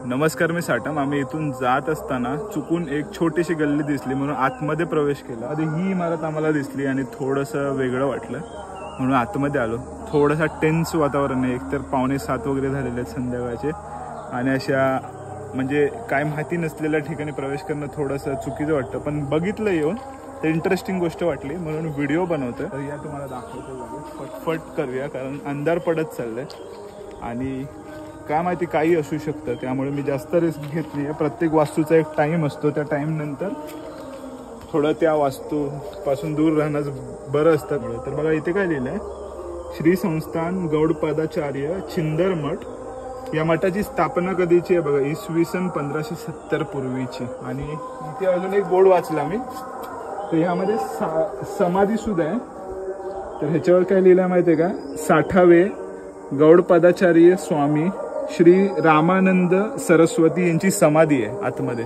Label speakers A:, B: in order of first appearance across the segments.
A: नमस्कार, मी साटम. आम्ही इथून जात असताना चुकून एक छोटीशी गल्ली दिसली म्हणून आतमध्ये प्रवेश केला. आधी ही इमारत आम्हाला दिसली आणि थोडंसं वेगळं वाटलं म्हणून आतमध्ये आलो. थोडंसं टेन्स वातावरण आहे, एकतर 6:45 वगैरे झालेले आहेत संध्याकाळचे आणि अशा म्हणजे काय माहिती नसलेल्या ठिकाणी प्रवेश करणं थोडंसं चुकीचं वाटतं. पण बघितलं येऊन तर इंटरेस्टिंग गोष्ट वाटली म्हणून व्हिडिओ बनवतोय. तर या तुम्हाला दाखवतो, फटफट करूया कारण अंधार पडत चाललंय आणि काय माहिती काही असू शकतं. त्यामुळे मी जास्त रिस्क घेतली आहे. प्रत्येक वास्तूचा एक टाईम असतो, त्या टाईम नंतर थोडं त्या वास्तूपासून दूर राहणं बरं असतं. तर बघा इथे काय लिहिलं आहे, श्री संस्थान गौडपादाचार्य छिंदर मठ. या मठाची स्थापना कधीची आहे बघा, इसवी सन 1570 पूर्वीची. आणि इथे अजून एक बोर्ड वाचला मी, तर ह्यामध्ये समाधी सुद्धा आहे. तर ह्याच्यावर काय लिहिलं आहे माहिती आहे का, 60वे गौडपादाचार्य स्वामी श्री रामानंद सरस्वती यांची समाधी आहे आतमध्ये.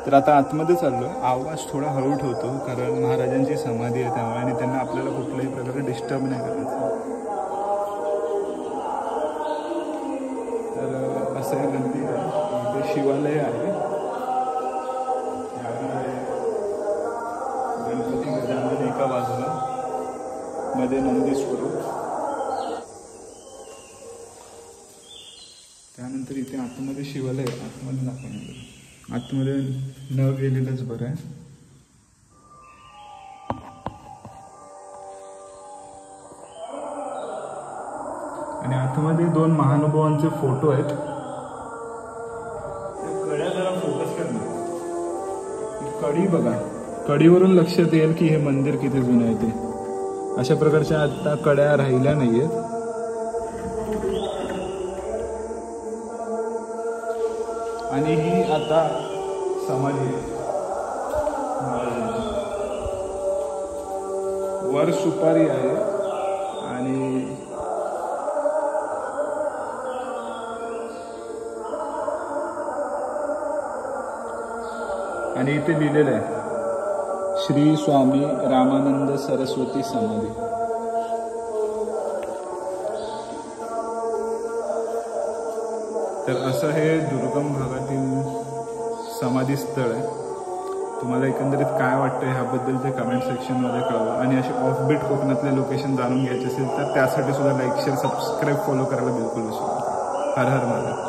A: तर आता आतमध्ये चाललो. आवाज थोडा हळू ठेवतो कारण महाराजांची समाधी आहे त्यामुळे आणि त्यांना आपल्याला कुठल्याही प्रकारे डिस्टर्ब नाही करायचं. तर असं आहे गणपती, इथे शिवालय आहे. गणपती गजानन एका बाजूला, मध्ये नंदी स्वरूप. त्यानंतर इथे आतमध्ये शिवालय, आतमध्ये दाखवणार. आतमध्ये न गेलेलंच बरं आहे. आणि आतमध्ये 2 महानुभावांचे फोटो आहेत. कड्या जरा फोकस करणार, कडी बघा, कडीवरून लक्षात येईल की हे मंदिर किती जुनं आहे ते. अशा प्रकारच्या आता कड्या राहिल्या नाहीयेत. आणि ही आता समाधी आहे. वर सुपारी आहे आणि इथे लिहिलेलं आहे श्री स्वामी रामानंद सरस्वती समाधी. तर असं हे दुर्गम भागातील समाधी स्थळ आहे. तुम्हाला एकंदरीत काय वाटतं ह्याबद्दल ते कमेंट सेक्शनमध्ये कळवा. आणि असे ऑफबीट कोकणातले लोकेशन जाणून घ्यायचे असेल तर त्यासाठी सुद्धा लाईक, शेअर, सबस्क्राईब, फॉलो करायला बिलकुल विसरू नका. हर हर महादेव.